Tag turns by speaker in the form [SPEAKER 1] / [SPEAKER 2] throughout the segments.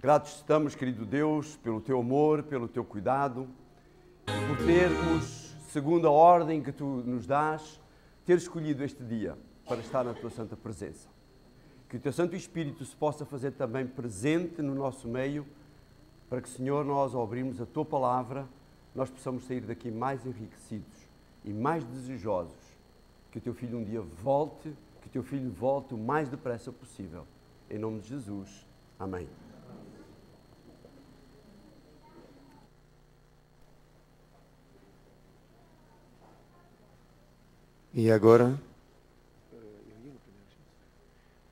[SPEAKER 1] Gratos estamos, querido Deus, pelo Teu amor, pelo Teu cuidado, por termos, segundo a ordem que Tu nos dás, ter escolhido este dia para estar na Tua santa presença. Que o Teu Santo Espírito se possa fazer também presente no nosso meio, para que, Senhor, nós, ao abrirmos a Tua palavra, nós possamos sair daqui mais enriquecidos e mais desejosos que o Teu Filho um dia volte, que o Teu Filho volte o mais depressa possível. Em nome de Jesus. Amém.
[SPEAKER 2] E agora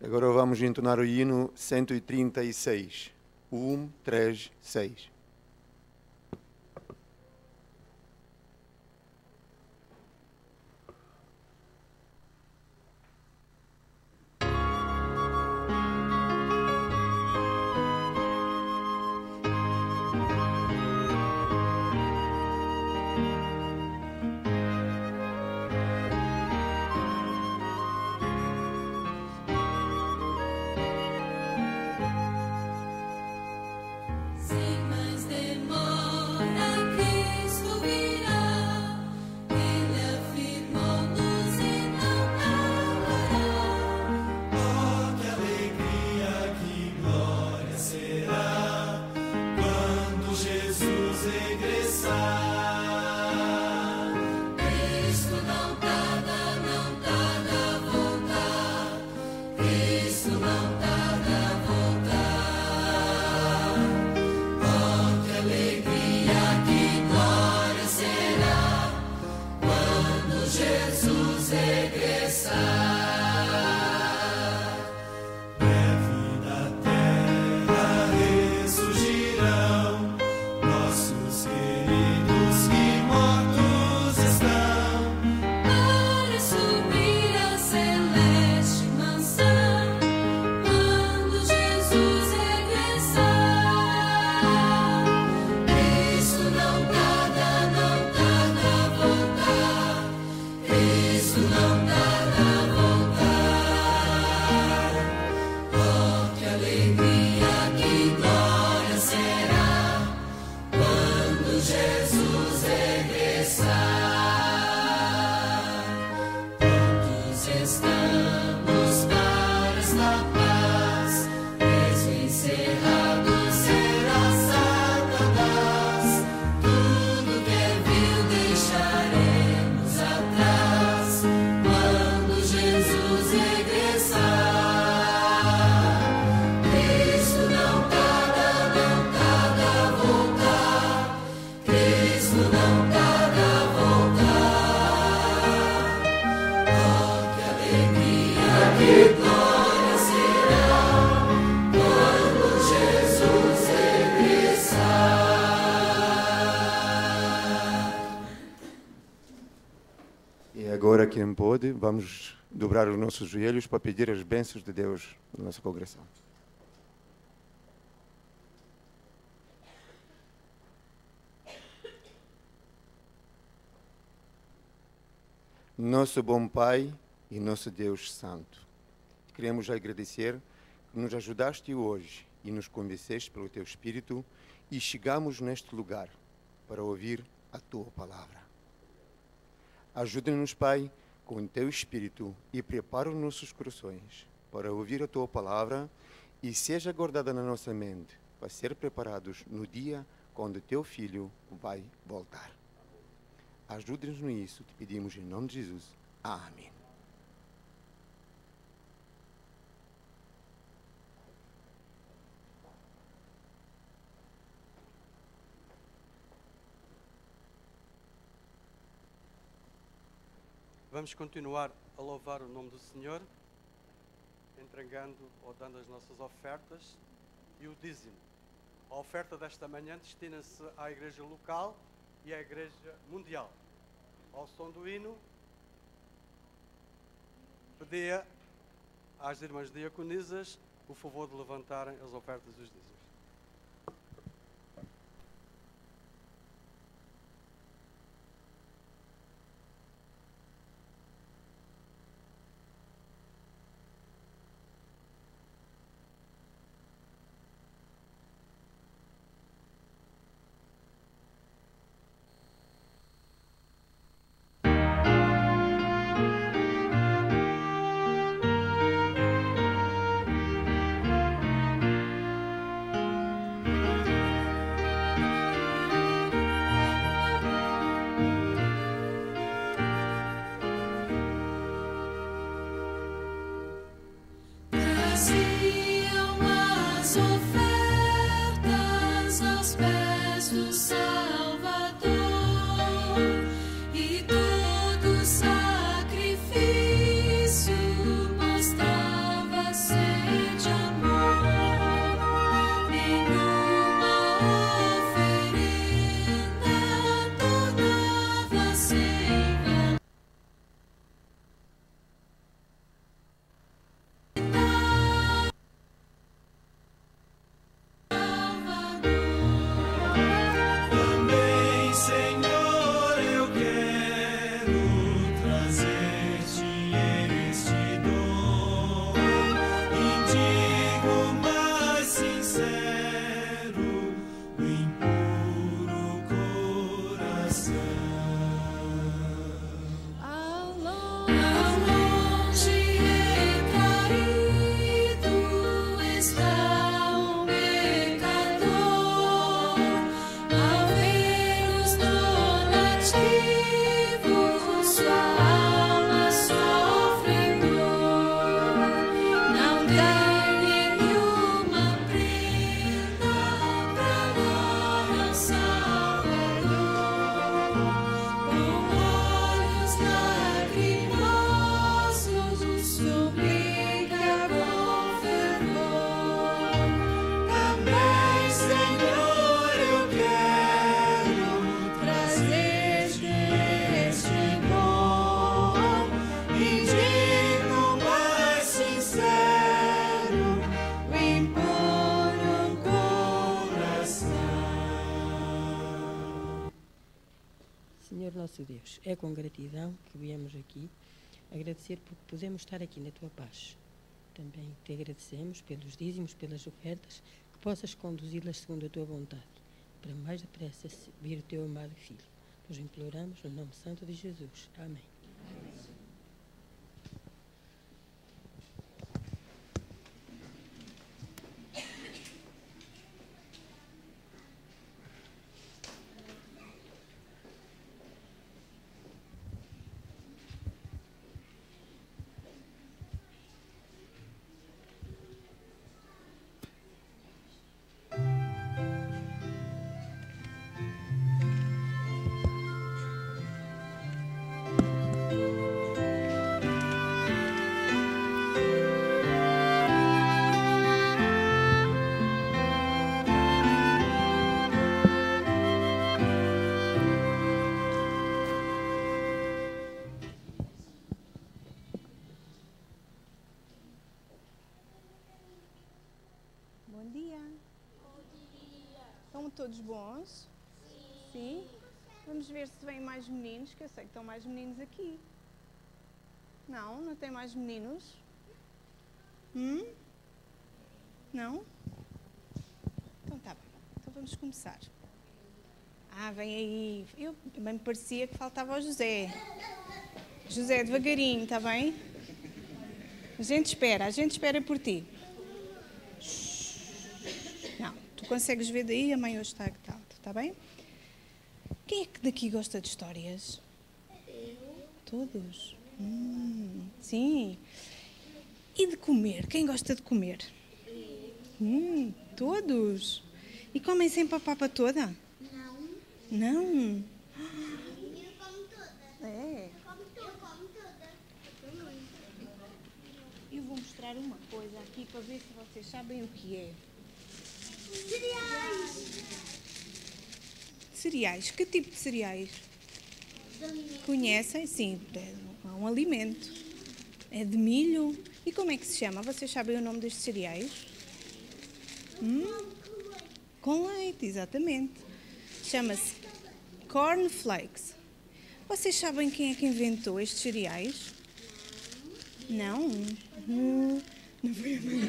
[SPEAKER 2] vamos entonar o hino 136. 1, 3, 6.
[SPEAKER 3] Sing my
[SPEAKER 2] agora, quem pode, vamos dobrar os nossos joelhos para pedir as bênçãos de Deus na nossa congregação. Nosso bom Pai e nosso Deus Santo, queremos agradecer que nos ajudaste hoje e nos convenceste pelo Teu Espírito e chegamos neste lugar para ouvir a Tua Palavra. Ajuda-nos, Pai, com o Teu Espírito e prepara os nossos corações para ouvir a Tua Palavra e seja guardada na nossa mente para ser preparados no dia quando Teu Filho vai voltar. Ajude-nos nisso, te pedimos em nome de Jesus. Amém.
[SPEAKER 3] Vamos continuar a louvar o nome do Senhor, entregando ou dando as nossas ofertas e o dízimo. A oferta desta manhã destina-se à igreja local e à igreja mundial. Ao som do hino, pedia às irmãs diaconisas o favor de levantarem as ofertas e os dízimos.
[SPEAKER 4] Senhor nosso Deus, é com gratidão que viemos aqui agradecer porque podemos estar aqui na Tua paz. Também te agradecemos pelos dízimos, pelas ofertas, que possas conduzi-las segundo a Tua vontade, para mais depressa vir o Teu amado Filho. Nos imploramos no nome santo de Jesus. Amém.
[SPEAKER 5] todos bons? Sim? Vamos ver se vêm mais meninos, que eu sei que estão mais meninos aqui. Não? Não tem mais meninos? Não? Então está bem. Então vamos começar. Vem aí. Eu também me parecia que faltava o José. José, devagarinho, está bem? A gente espera por ti. Não, tu consegues ver daí, a mãe hoje está está bem? Quem é que daqui gosta de histórias? Eu. Todos? Sim. E de comer? Quem gosta de comer? Todos? E comem sempre a papa toda? Não.
[SPEAKER 6] Eu como toda.
[SPEAKER 5] É.
[SPEAKER 6] Eu como toda.
[SPEAKER 5] Eu vou mostrar uma coisa aqui para ver se vocês sabem o que é.
[SPEAKER 6] Cereais.
[SPEAKER 5] Cereais. Que tipo de cereais? Conhecem? Sim, é um alimento. É de milho. E como é que se chama? Vocês sabem o nome destes cereais? Com leite, exatamente. Chama-se cornflakes. Vocês sabem quem é que inventou estes cereais? Não? Não foi a mãe.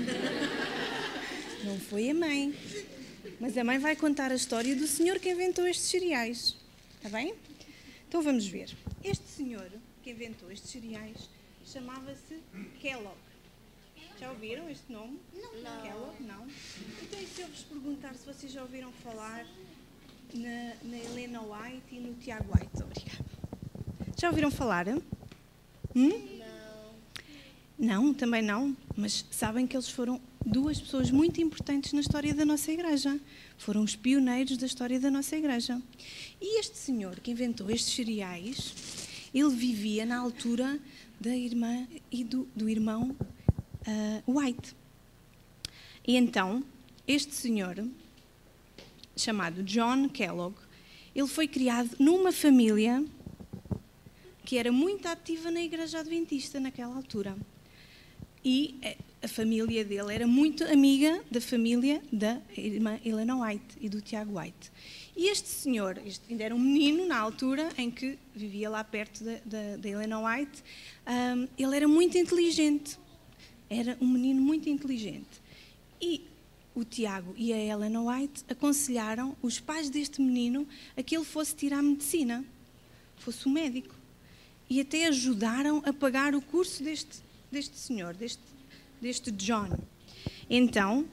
[SPEAKER 5] Não foi a mãe. Mas a mãe vai contar a história do senhor que inventou estes cereais. Está bem? Então vamos ver. Este senhor que inventou estes cereais chamava-se Kellogg. Já ouviram este nome?
[SPEAKER 6] Não.
[SPEAKER 5] Kellogg? Não. Então e se eu vos perguntar se vocês já ouviram falar na Helena White e no Tiago White? Obrigada. Já ouviram falar? Não, também não. Mas sabem que eles foram duas pessoas muito importantes na história da nossa igreja. Foram os pioneiros da história da nossa igreja. E este senhor que inventou estes cereais, ele vivia na altura da irmã e do irmão White. E então, este senhor, chamado John Kellogg, ele foi criado numa família que era muito ativa na igreja adventista naquela altura. E a família dele era muito amiga da família da irmã Helena White e do Tiago White. E este senhor, ainda era um menino na altura em que vivia lá perto da Helena White, ele era muito inteligente. Era um menino muito inteligente. E o Tiago e a Helena White aconselharam os pais deste menino a que ele fosse tirar medicina, fosse um médico. E até ajudaram a pagar o curso deste senhor, deste John. Então,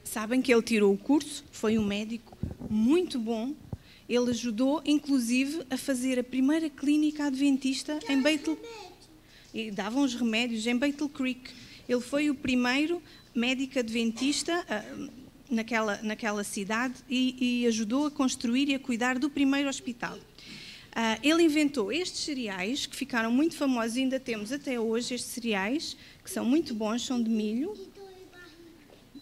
[SPEAKER 5] sabem que ele tirou o curso, foi um médico muito bom. Ele ajudou, inclusive, a fazer a primeira clínica adventista em Bethel. E davam os remédios em Bethel Creek. Ele foi o primeiro médico adventista naquela cidade e ajudou a construir e a cuidar do primeiro hospital. Ele inventou estes cereais, que ficaram muito famosos, e ainda temos até hoje estes cereais, que são muito bons, são de milho.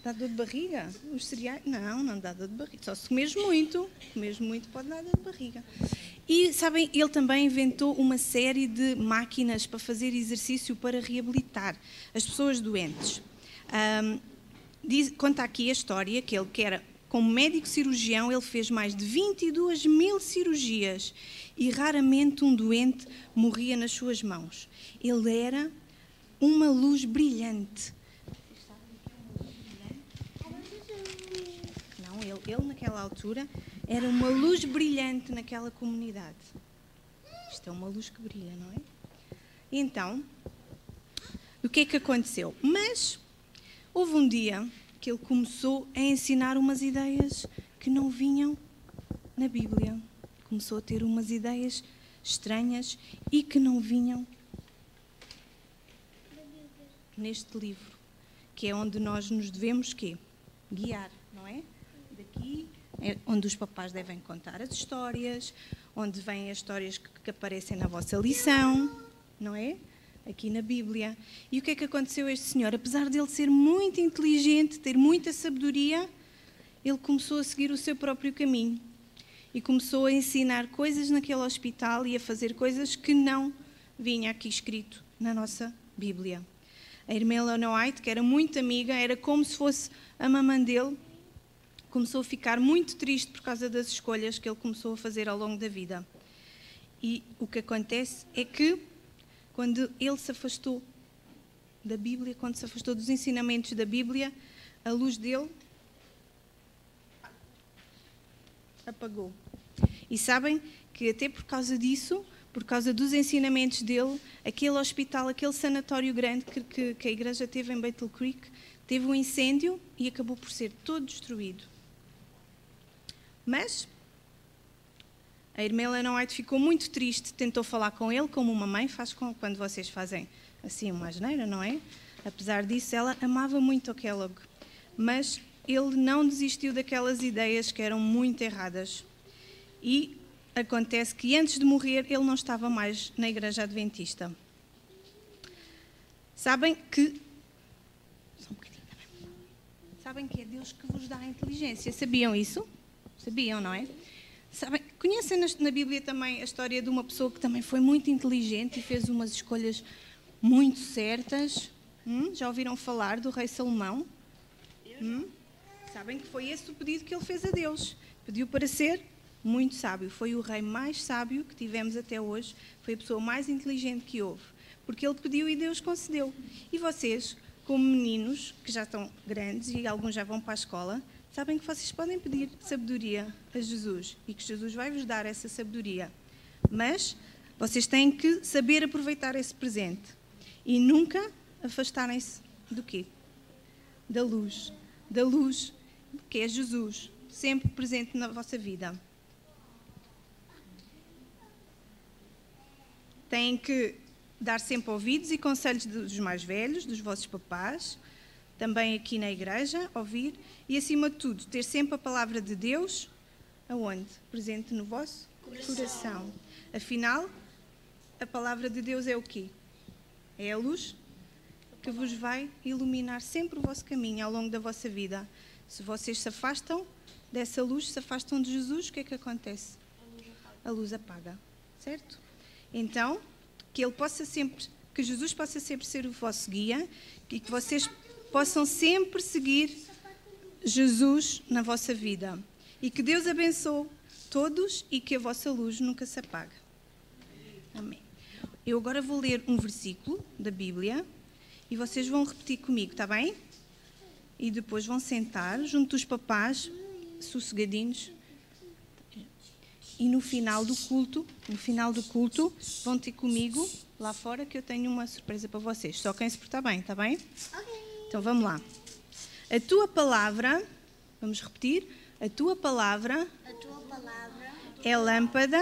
[SPEAKER 5] Dá dor de barriga? Os cereais? Não dá dor de barriga. Só se comeres muito pode dar dor de barriga. E, sabem, ele também inventou uma série de máquinas para fazer exercício para reabilitar as pessoas doentes. Conta aqui a história que ele, que era como médico cirurgião, ele fez mais de 22.000 cirurgias e raramente um doente morria nas suas mãos. Ele era uma luz brilhante. Não, ele naquela altura era uma luz brilhante naquela comunidade. Isto é uma luz que brilha, não é? Então, o que é que aconteceu? Mas houve um dia que ele começou a ensinar umas ideias que não vinham na Bíblia. Começou a ter umas ideias estranhas e que não vinham neste livro, que é onde nós nos devemos guiar, não é? Daqui é onde os papás devem contar as histórias, onde vêm as histórias que aparecem na vossa lição, não é? Aqui na Bíblia. E o que é que aconteceu a este senhor? Apesar de ele ser muito inteligente, ter muita sabedoria, ele começou a seguir o seu próprio caminho. E começou a ensinar coisas naquele hospital e a fazer coisas que não vinha aqui escrito na nossa Bíblia. A irmã Helena White, que era muito amiga, era como se fosse a mamã dele, começou a ficar muito triste por causa das escolhas que ele começou a fazer ao longo da vida. E o que acontece é que, quando ele se afastou da Bíblia, quando se afastou dos ensinamentos da Bíblia, a luz dele apagou. E sabem que até por causa disso, por causa dos ensinamentos dele, aquele hospital, aquele sanatório grande que a igreja teve em Battle Creek, teve um incêndio e acabou por ser todo destruído. Mas a irmã Ellen White ficou muito triste, tentou falar com ele, como uma mãe faz quando vocês fazem assim uma asneira, não é? Apesar disso, ela amava muito o Kellogg, mas ele não desistiu daquelas ideias que eram muito erradas. E acontece que antes de morrer, ele não estava mais na igreja adventista. Sabem que... Só um bocadinho também. Sabem que é Deus que vos dá a inteligência. Sabiam isso? Sabiam, não é? Sabem, conhecem na Bíblia também a história de uma pessoa que também foi muito inteligente e fez umas escolhas muito certas? Já ouviram falar do rei Salomão? Sabem que foi esse o pedido que ele fez a Deus. Pediu para ser muito sábio. Foi o rei mais sábio que tivemos até hoje. Foi a pessoa mais inteligente que houve. Porque ele pediu e Deus concedeu. E vocês, como meninos, que já estão grandes e alguns já vão para a escola, sabem que vocês podem pedir sabedoria a Jesus e que Jesus vai vos dar essa sabedoria. Mas vocês têm que saber aproveitar esse presente e nunca afastarem-se do quê? Da luz. Da luz, que é Jesus, sempre presente na vossa vida. Têm que dar sempre ouvidos e conselhos dos mais velhos, dos vossos papás, também aqui na igreja, ouvir, e acima de tudo, ter sempre a palavra de Deus, aonde? Presente no vosso coração. Afinal, a palavra de Deus é o quê? É a luz que vos vai iluminar sempre o vosso caminho ao longo da vossa vida. Se vocês se afastam dessa luz, se afastam de Jesus, o que é que acontece? A luz apaga, certo? Então, que Jesus possa sempre ser o vosso guia e que vocês possam sempre seguir Jesus na vossa vida. E que Deus abençoe todos e que a vossa luz nunca se apague. Amém. Eu agora vou ler um versículo da Bíblia e vocês vão repetir comigo, está bem? E depois vão sentar junto dos papás, sossegadinhos. E no final do culto, vão ter comigo lá fora que eu tenho uma surpresa para vocês. Só quem se portar bem, está bem?
[SPEAKER 6] Ok.
[SPEAKER 5] Então vamos lá. A tua palavra, vamos repetir, a tua palavra é lâmpada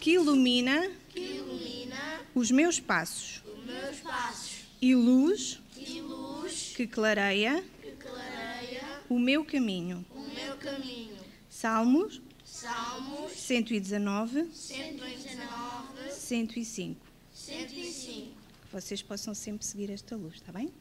[SPEAKER 5] que ilumina os meus passos e luz que clareia o meu caminho. Salmos 119, 105. Que vocês possam sempre seguir esta luz, está bem?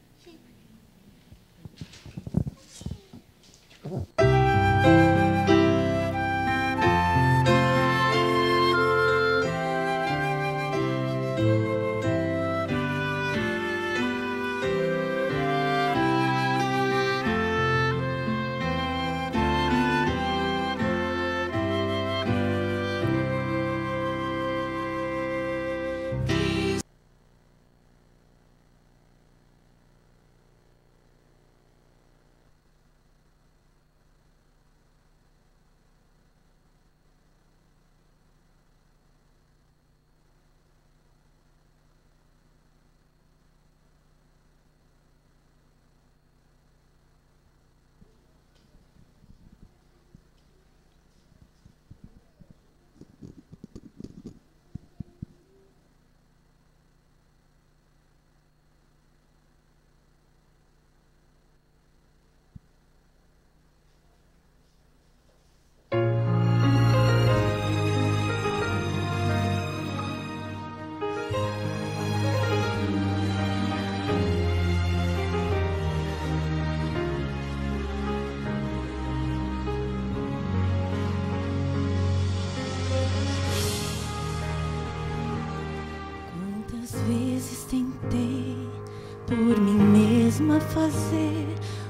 [SPEAKER 7] Por mim mesma fazer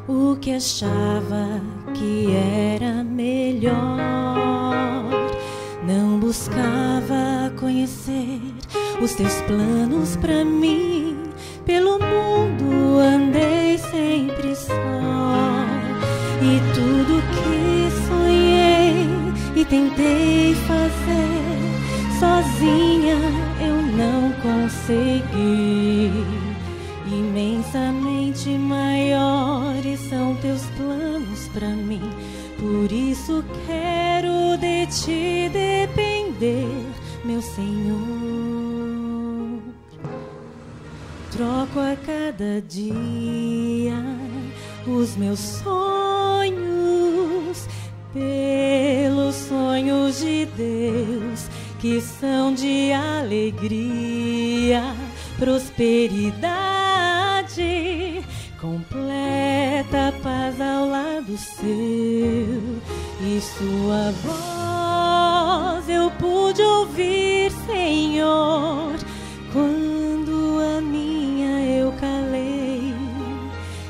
[SPEAKER 7] o que achava que era melhor. Não buscava conhecer os teus planos pra mim. Pelo mundo andei sempre só, e tudo que sonhei e tentei fazer sozinha eu não consegui. Imensamente maiores são teus planos pra mim, por isso quero de ti depender, meu Senhor. Troco a cada dia os meus sonhos pelos sonhos de Deus, que são de alegria, prosperidade, completa paz ao lado seu. E sua voz eu pude ouvir, Senhor, quando a minha eu calei.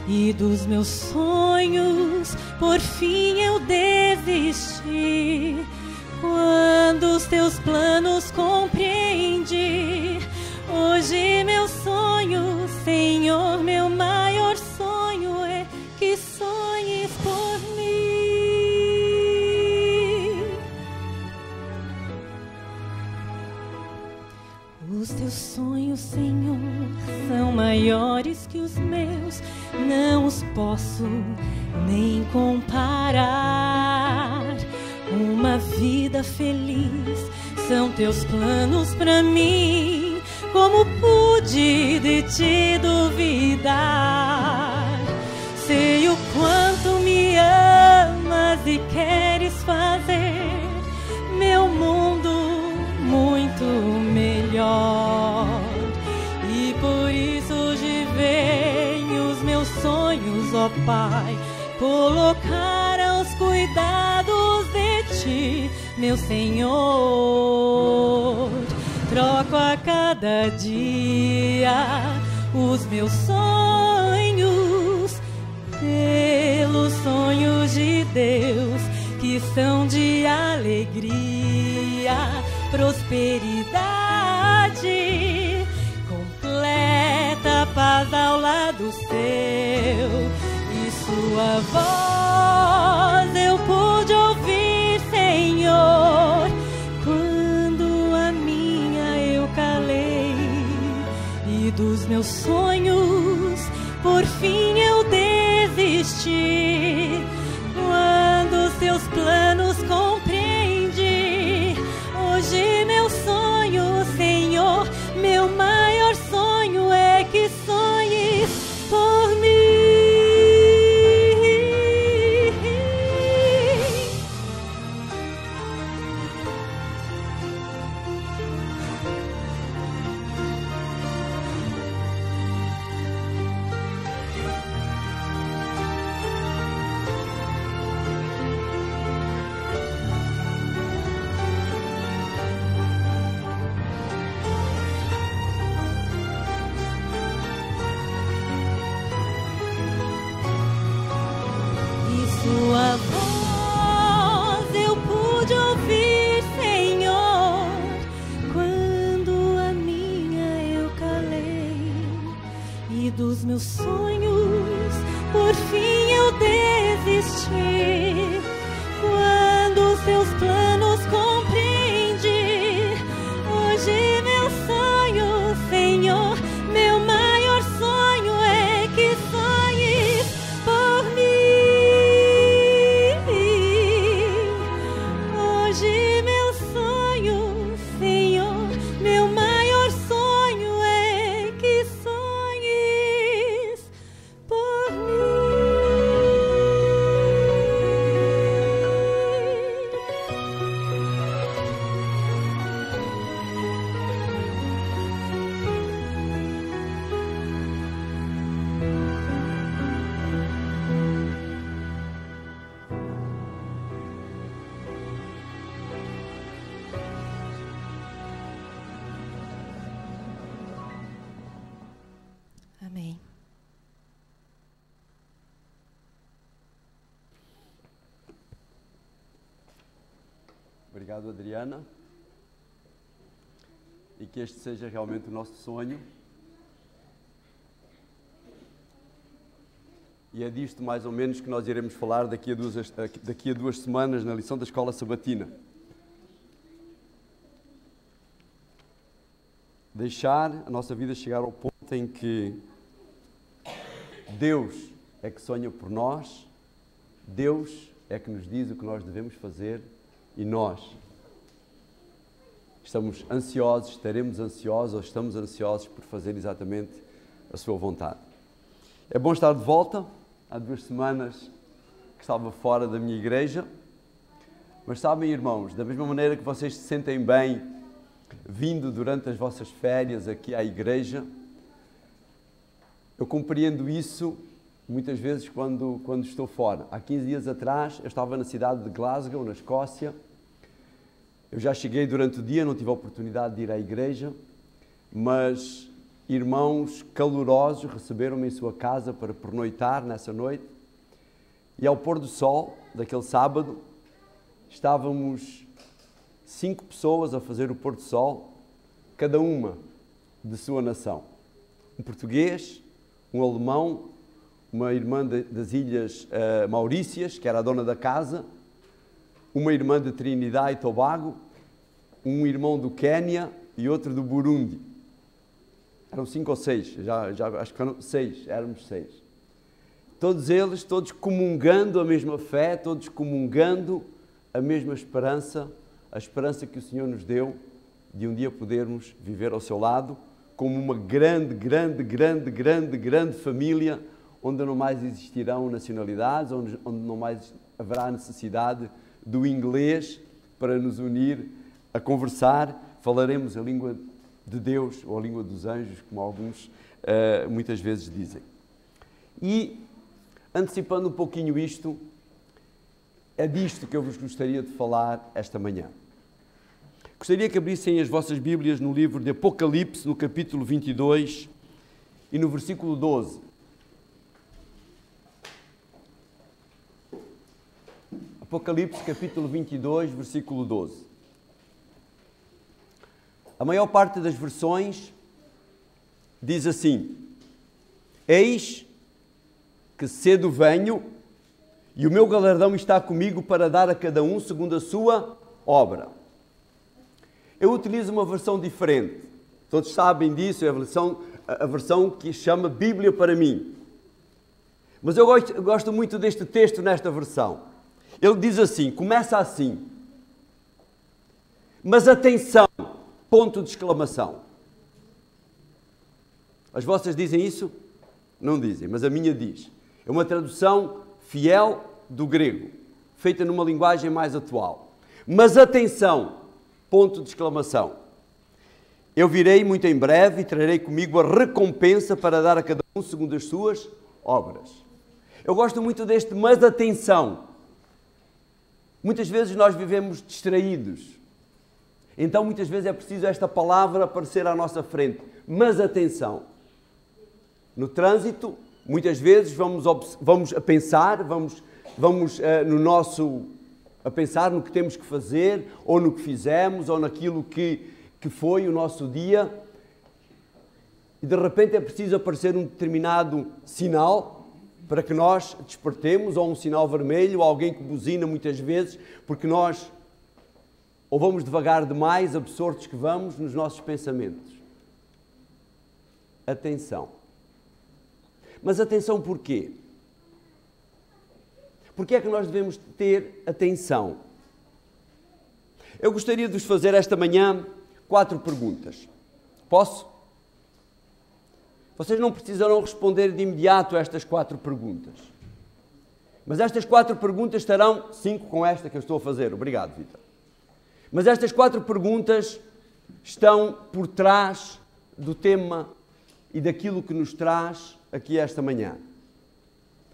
[SPEAKER 7] E dos meus sonhos por fim eu desisti, quando os teus planos compreendi. Hoje meu sonho, Senhor, meu maior sonho é que sonhes por mim. Os teus sonhos, Senhor, são maiores que os meus, não os posso nem comparar. Uma vida feliz são teus planos pra mim, como pude de ti duvidar? Sei o quanto me amas e queres fazer meu mundo muito melhor. E por isso hoje venho os meus sonhos, ó Pai, colocar aos cuidados de ti, meu Senhor. Troco a cada dia os meus sonhos pelos sonhos de Deus, que são de alegria, prosperidade, completa paz ao lado seu. E sua voz eu pude ouvir, Senhor, quando a minha eu calei. E dos meus sonhos por fim eu desisti, quando os teus planos compreendi. Hoje meu sonho, Senhor, meu maior sonho é que sonhes por mim. Sua voz eu pude ouvir, Senhor, quando a minha eu calei. E dos meus sonhos por fim eu desisti, quando os teus planos compreendi. Hoje meu sonho, Senhor, meu maior sonho é que sonhes por mim.
[SPEAKER 1] Obrigado, Adriana. E que este seja realmente o nosso sonho. E é disto, mais ou menos, que nós iremos falar daqui a 2 semanas na lição da Escola Sabatina. Deixar a nossa vida chegar ao ponto em que Deus é que sonha por nós, Deus é que nos diz o que nós devemos fazer e nós estamos ansiosos, estaremos ansiosos ou estamos ansiosos por fazer exatamente a sua vontade. É bom estar de volta. Há 2 semanas que estava fora da minha igreja, mas sabem, irmãos, da mesma maneira que vocês se sentem bem vindo durante as vossas férias aqui à igreja, eu compreendo isso muitas vezes quando estou fora. Há 15 dias atrás eu estava na cidade de Glasgow, na Escócia. Eu já cheguei durante o dia, não tive a oportunidade de ir à igreja, mas irmãos calorosos receberam-me em sua casa para pernoitar nessa noite. E ao pôr do sol daquele sábado, estávamos 5 pessoas a fazer o pôr do sol, cada uma de sua nação. Um português, um alemão, uma irmã das Ilhas Maurícias, que era a dona da casa, uma irmã de Trinidad e Tobago, um irmão do Quénia e outro do Burundi. Eram 5 ou 6, já acho que eram 6, éramos 6. Todos eles, todos comungando a mesma fé, todos comungando a mesma esperança, a esperança que o Senhor nos deu de um dia podermos viver ao seu lado, como uma grande família, onde não mais existirão nacionalidades, onde não mais haverá necessidade do inglês para nos unir a conversar. Falaremos a língua de Deus ou a língua dos anjos, como alguns muitas vezes dizem. E, antecipando um pouquinho isto, é disto que eu vos gostaria de falar esta manhã. Gostaria que abrissem as vossas Bíblias no livro de Apocalipse, no capítulo 22 e no versículo 12. Apocalipse, capítulo 22, versículo 12. A maior parte das versões diz assim: eis que cedo venho e o meu galardão está comigo para dar a cada um segundo a sua obra. Eu utilizo uma versão diferente. Todos sabem disso, é a versão que chama Bíblia para mim. Mas eu gosto muito deste texto nesta versão. Ele diz assim, começa assim: mas atenção! Ponto de exclamação. As vossas dizem isso? Não dizem, mas a minha diz. É uma tradução fiel do grego, feita numa linguagem mais atual. Mas atenção! Ponto de exclamação. Eu virei muito em breve e trarei comigo a recompensa para dar a cada um segundo as suas obras. Eu gosto muito deste mas atenção. Muitas vezes nós vivemos distraídos. Então, muitas vezes é preciso esta palavra aparecer à nossa frente. Mas atenção! No trânsito, muitas vezes vamos a pensar, vamos a pensar no que temos que fazer, ou no que fizemos, ou naquilo que foi o nosso dia. E de repente é preciso aparecer um determinado sinal para que nós despertemos, ou um sinal vermelho, ou alguém que buzina muitas vezes, porque nós ou vamos devagar demais, absortos que vamos nos nossos pensamentos. Atenção. Mas atenção porquê? Porquê é que nós devemos ter atenção? Eu gostaria de vos fazer esta manhã 4 perguntas. Posso? Vocês não precisarão responder de imediato a estas 4 perguntas. Mas estas 4 perguntas estarão, 5 com esta que eu estou a fazer. Obrigado, Vitor. Mas estas 4 perguntas estão por trás do tema e daquilo que nos traz aqui esta manhã.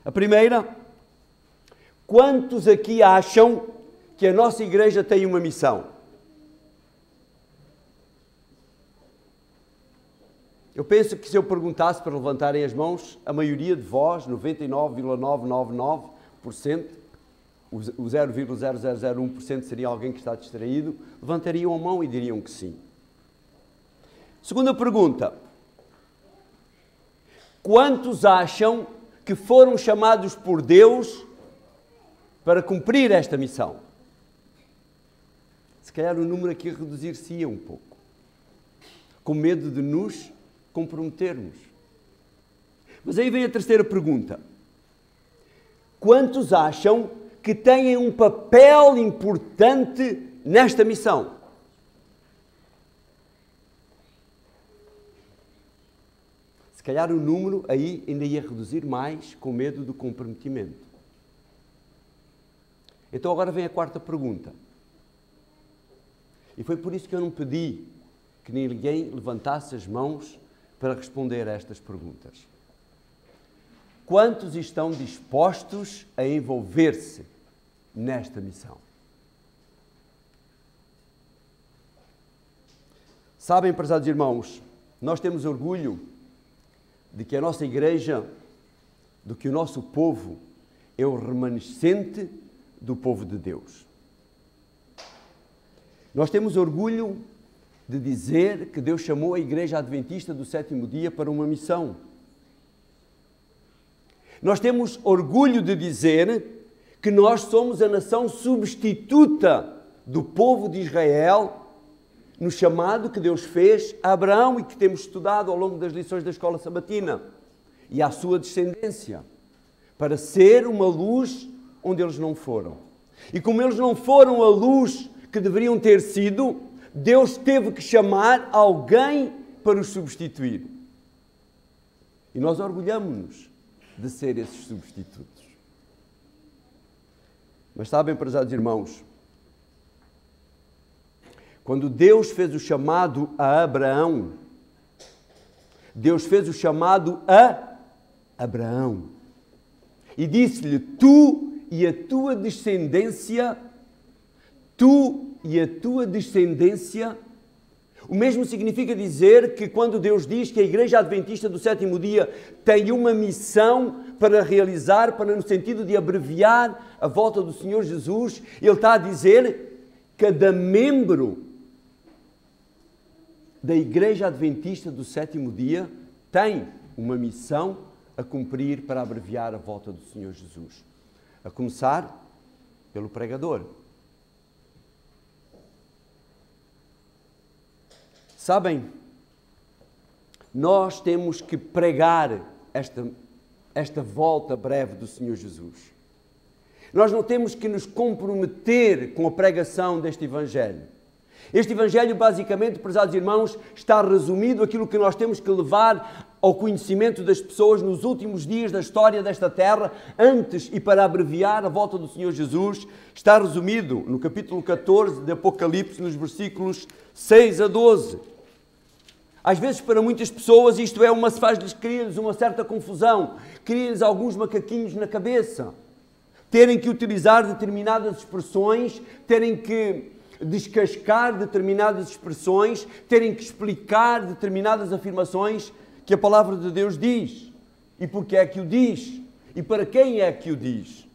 [SPEAKER 1] A primeira: quantos aqui acham que a nossa igreja tem uma missão? Eu penso que se eu perguntasse para levantarem as mãos, a maioria de vós, 99,999%, o 0,0001% seria alguém que está distraído, levantariam a mão e diriam que sim. Segunda pergunta. Quantos acham que foram chamados por Deus para cumprir esta missão? Se calhar o número aqui reduzir-se-ia um pouco, com medo de nos comprometermos. Mas aí vem a terceira pergunta. Quantos acham que têm um papel importante nesta missão? Se calhar o número aí ainda ia reduzir mais com medo do comprometimento. Então agora vem a quarta pergunta. E foi por isso que eu não pedi que ninguém levantasse as mãos para responder a estas perguntas. Quantos estão dispostos a envolver-se nesta missão? Sabem, prezados irmãos, nós temos orgulho de que a nossa igreja, de que o nosso povo é o remanescente do povo de Deus. Nós temos orgulho de dizer que Deus chamou a Igreja Adventista do Sétimo Dia para uma missão. Nós temos orgulho de dizer que nós somos a nação substituta do povo de Israel no chamado que Deus fez a Abraão e que temos estudado ao longo das lições da escola sabatina e à sua descendência, para ser uma luz onde eles não foram. E como eles não foram a luz que deveriam ter sido, Deus teve que chamar alguém para os substituir. E nós orgulhamos-nos de ser esses substitutos. Mas sabem, prezados irmãos, quando Deus fez o chamado a Abraão, Deus fez o chamado a Abraão e disse-lhe: tu e a tua descendência, o mesmo significa dizer que quando Deus diz que a Igreja Adventista do Sétimo Dia tem uma missão para realizar, no sentido de abreviar a volta do Senhor Jesus, Ele está a dizer: cada membro da Igreja Adventista do Sétimo Dia tem uma missão a cumprir para abreviar a volta do Senhor Jesus. A começar pelo pregador. Sabem, nós temos que pregar esta volta breve do Senhor Jesus. Nós não temos que nos comprometer com a pregação deste Evangelho. Este Evangelho, basicamente, prezados irmãos, está resumido aquilo que nós temos que levar ao conhecimento das pessoas nos últimos dias da história desta terra, antes e para abreviar a volta do Senhor Jesus, está resumido no capítulo 14 de Apocalipse, nos versículos 6 a 12. Às vezes, para muitas pessoas, isto cria-lhes uma certa confusão, cria-lhes alguns macaquinhos na cabeça, terem que utilizar determinadas expressões, terem que descascar determinadas expressões, terem que explicar determinadas afirmações que a palavra de Deus diz. E porque é que o diz? E para quem é que o diz?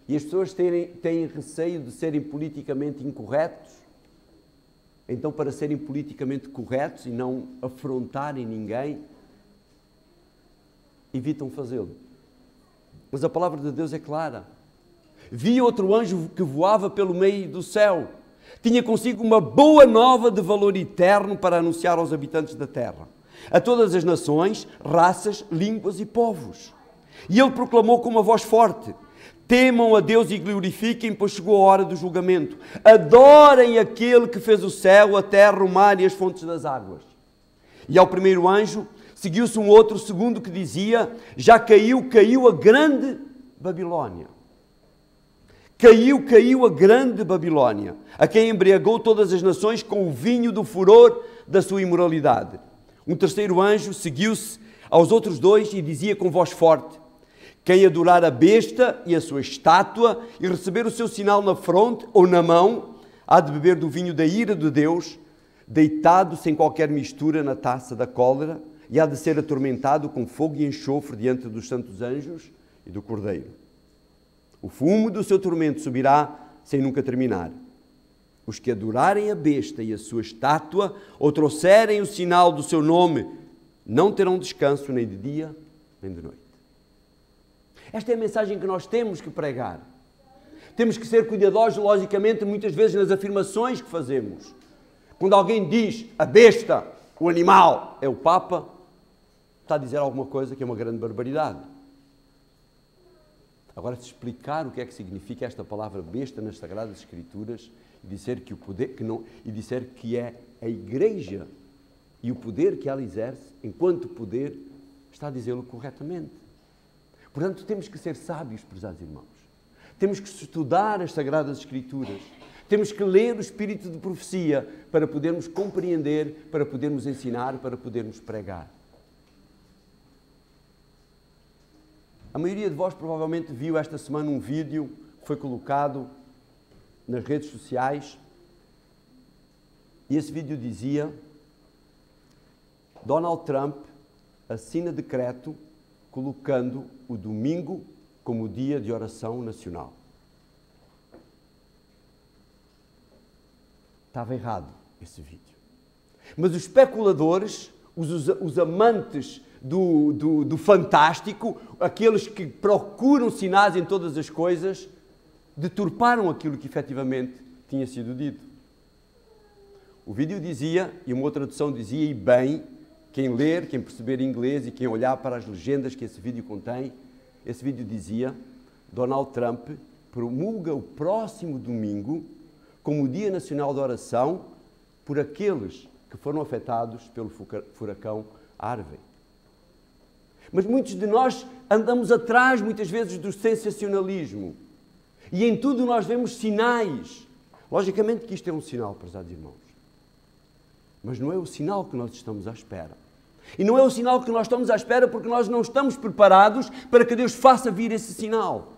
[SPEAKER 1] E as pessoas têm receio de serem politicamente incorretos. Então, para serem politicamente corretos e não afrontarem ninguém, evitam fazê-lo. Mas a palavra de Deus é clara. Vi outro anjo que voava pelo meio do céu. Tinha consigo uma boa nova de valor eterno para anunciar aos habitantes da terra, a todas as nações, raças, línguas e povos. E ele proclamou com uma voz forte: temam a Deus e glorifiquem, pois chegou a hora do julgamento. Adorem aquele que fez o céu, a terra, o mar e as fontes das águas. E ao primeiro anjo seguiu-se um outro segundo que dizia: já caiu a grande Babilônia. Caiu a grande Babilônia, a quem embriagou todas as nações com o vinho do furor da sua imoralidade. Um terceiro anjo seguiu-se aos outros dois e dizia com voz forte: quem adorar a besta e a sua estátua e receber o seu sinal na fronte ou na mão, há de beber do vinho da ira de Deus, deitado sem qualquer mistura na taça da cólera, e há de ser atormentado com fogo e enxofre diante dos santos anjos e do Cordeiro. O fumo do seu tormento subirá sem nunca terminar. Os que adorarem a besta e a sua estátua, ou trouxerem o sinal do seu nome, não terão descanso nem de dia nem de noite. Esta é a mensagem que nós temos que pregar. Temos que ser cuidadosos, logicamente, muitas vezes nas afirmações que fazemos. Quando alguém diz a besta, o animal, é o Papa, está a dizer alguma coisa que é uma grande barbaridade. Agora, se explicar o que é que significa esta palavra besta nas Sagradas Escrituras e disser que, disser que é a Igreja e o poder que ela exerce, enquanto poder, está a dizê-lo corretamente. Portanto, temos que ser sábios, prezados irmãos. Temos que estudar as Sagradas Escrituras. Temos que ler o espírito de profecia para podermos compreender, para podermos ensinar, para podermos pregar. A maioria de vós provavelmente viu esta semana um vídeo que foi colocado nas redes sociais e esse vídeo dizia: Donald Trump assina decreto colocando o domingo como dia de oração nacional. Estava errado esse vídeo. Mas os especuladores, os amantes do fantástico, aqueles que procuram sinais em todas as coisas, deturparam aquilo que efetivamente tinha sido dito. O vídeo dizia, e uma outra tradução dizia, e bem, quem ler, quem perceber inglês e quem olhar para as legendas que esse vídeo contém, esse vídeo dizia: Donald Trump promulga o próximo domingo como o Dia Nacional da Oração por aqueles que foram afetados pelo furacão Harvey. Mas muitos de nós andamos atrás, muitas vezes, do sensacionalismo. E em tudo nós vemos sinais. Logicamente que isto é um sinal, prezados irmãos. Mas não é o sinal que nós estamos à espera. E não é o sinal que nós estamos à espera porque nós não estamos preparados para que Deus faça vir esse sinal.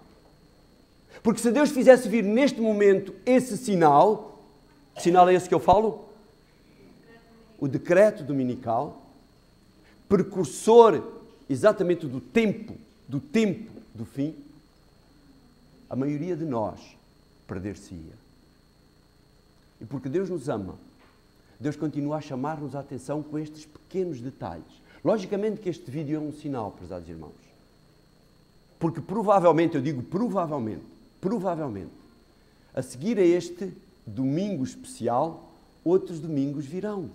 [SPEAKER 1] Porque se Deus fizesse vir neste momento esse sinal, que sinal é esse que eu falo? O decreto dominical, precursor exatamente do tempo do fim, a maioria de nós perder-se-ia. E porque Deus nos ama, Deus continua a chamar-nos a atenção com estes pequenos detalhes. Logicamente que este vídeo é um sinal, prezados irmãos. Porque provavelmente, eu digo provavelmente, a seguir a este domingo especial, outros domingos virão.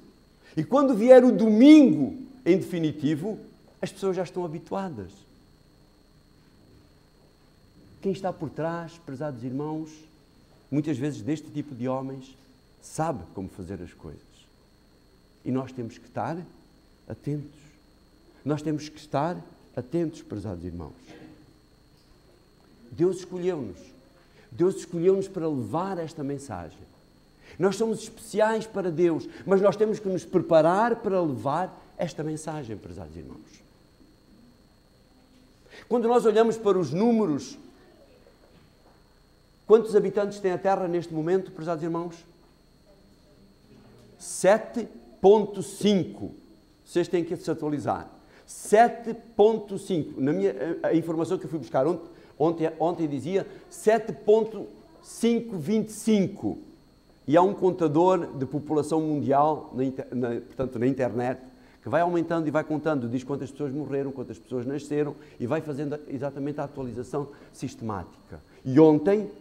[SPEAKER 1] E quando vier o domingo, em definitivo, as pessoas já estão habituadas. Quem está por trás, prezados irmãos, muitas vezes deste tipo de homens, sabe como fazer as coisas. E nós temos que estar atentos. Nós temos que estar atentos, prezados irmãos. Deus escolheu-nos. Deus escolheu-nos para levar esta mensagem. Nós somos especiais para Deus, mas nós temos que nos preparar para levar esta mensagem, prezados irmãos. Quando nós olhamos para os números, quantos habitantes tem a Terra neste momento, prezados irmãos? 7,5. Vocês têm que se atualizar. 7,5. A informação que eu fui buscar ontem dizia 7,525. E há um contador de população mundial, portanto, na internet, que vai aumentando e vai contando, diz quantas pessoas morreram, quantas pessoas nasceram, e vai fazendo exatamente a atualização sistemática. E ontem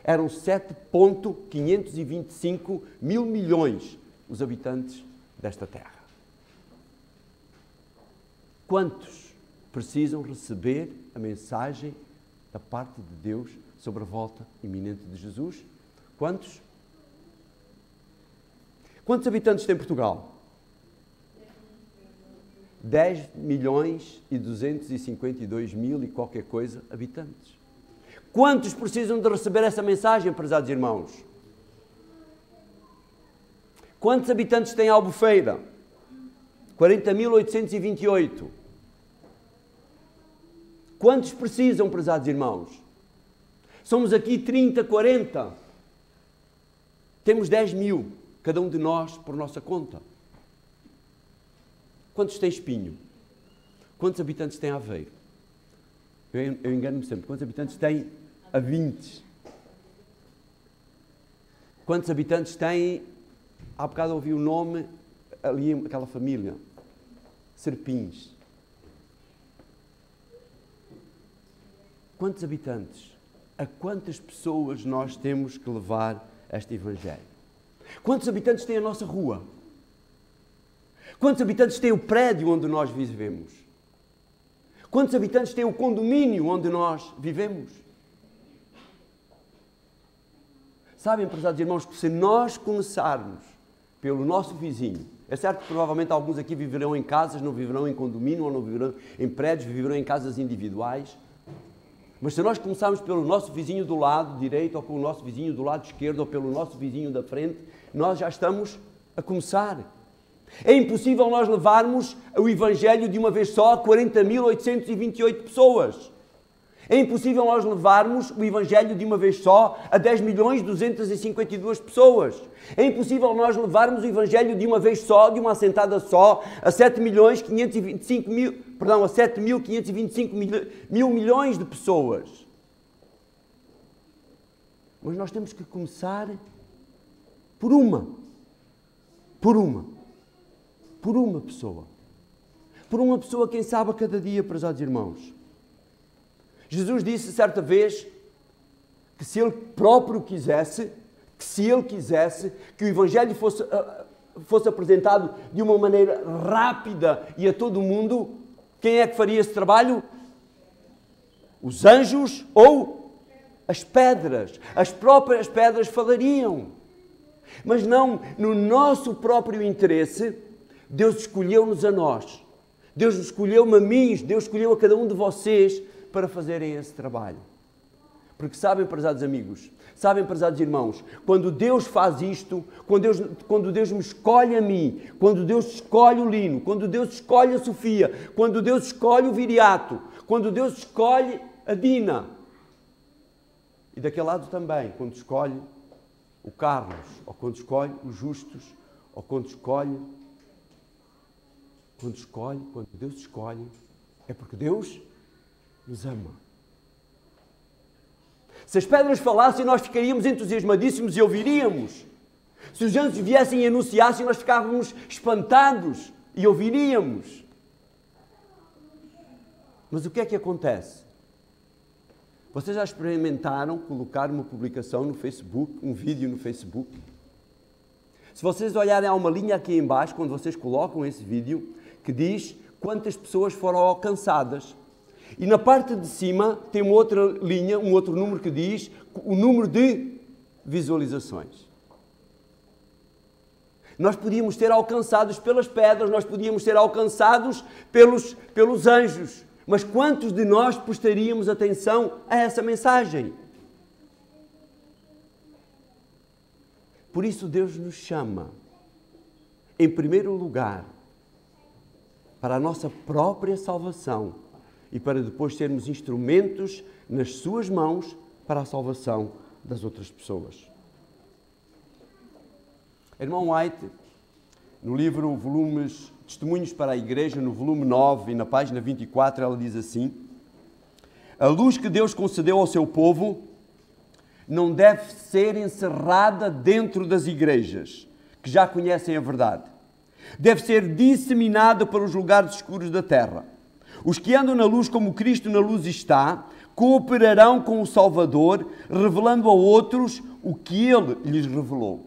[SPEAKER 1] eram 7,525 mil milhões os habitantes desta terra. Quantos precisam receber a mensagem da parte de Deus sobre a volta iminente de Jesus? Quantos? Quantos habitantes tem Portugal? 10 milhões e 252 mil e qualquer coisa habitantes. Quantos precisam de receber essa mensagem, prezados irmãos? Quantos habitantes tem Albufeira? 40.828. Quantos precisam, prezados irmãos? Somos aqui 30, 40. Temos 10 mil, cada um de nós por nossa conta. Quantos tem Espinho? Quantos habitantes tem Aveiro? Eu engano-me sempre. Quantos habitantes tem a 20. Quantos habitantes tem? Há bocado ouvi o nome ali, aquela família. Serpins. Quantos habitantes? A quantas pessoas nós temos que levar este Evangelho? Quantos habitantes tem a nossa rua? Quantos habitantes tem o prédio onde nós vivemos? Quantos habitantes tem o condomínio onde nós vivemos? Sabem, prezados irmãos, que se nós começarmos pelo nosso vizinho, é certo que provavelmente alguns aqui viverão em casas, não viverão em condomínio, ou não viverão em prédios, viverão em casas individuais, mas se nós começarmos pelo nosso vizinho do lado direito, ou pelo nosso vizinho do lado esquerdo, ou pelo nosso vizinho da frente, nós já estamos a começar. É impossível nós levarmos o Evangelho de uma vez só a 40.828 pessoas. É impossível nós levarmos o Evangelho de uma vez só a 10.252 pessoas. É impossível nós levarmos o Evangelho de uma vez só, de uma assentada só, a 7.525 milhões de pessoas. Mas nós temos que começar por uma pessoa. Por uma pessoa, quem sabe, a cada dia, prezados irmãos. Jesus disse certa vez que se Ele próprio quisesse, que o Evangelho fosse apresentado de uma maneira rápida e a todo mundo, quem é que faria esse trabalho? Os anjos ou as pedras? As próprias pedras falariam. Mas não, no nosso próprio interesse, Deus escolheu-nos a nós. Deus escolheu-me a mim, Deus escolheu a cada um de vocês para fazerem esse trabalho. Porque sabem, prezados amigos, sabem, prezados irmãos, quando Deus faz isto, quando Deus me escolhe a mim, quando Deus escolhe o Lino, quando Deus escolhe a Sofia, quando Deus escolhe o Viriato, quando Deus escolhe a Dina, e daquele lado também, quando escolhe o Carlos, ou quando escolhe os Justos, ou quando Deus escolhe, é porque Deus nos ama. Se as pedras falassem, nós ficaríamos entusiasmadíssimos e ouviríamos. Se os anjos viessem e anunciassem, nós ficávamos espantados e ouviríamos. Mas o que é que acontece? Vocês já experimentaram colocar uma publicação no Facebook, um vídeo no Facebook? Se vocês olharem, há uma linha aqui em baixo, quando vocês colocam esse vídeo, que diz quantas pessoas foram alcançadas. E na parte de cima tem uma outra linha, um outro número que diz o número de visualizações. Nós podíamos ser alcançados pelas pedras, nós podíamos ser alcançados pelos anjos. Mas quantos de nós prestaríamos atenção a essa mensagem? Por isso Deus nos chama, em primeiro lugar, para a nossa própria salvação, e para depois sermos instrumentos nas suas mãos para a salvação das outras pessoas. A irmã White, no livro Volumes Testemunhos para a Igreja, no volume 9 e na página 24, ela diz assim: a luz que Deus concedeu ao seu povo não deve ser encerrada dentro das igrejas, que já conhecem a verdade. Deve ser disseminada para os lugares escuros da terra. Os que andam na luz como Cristo na luz está, cooperarão com o Salvador, revelando a outros o que Ele lhes revelou.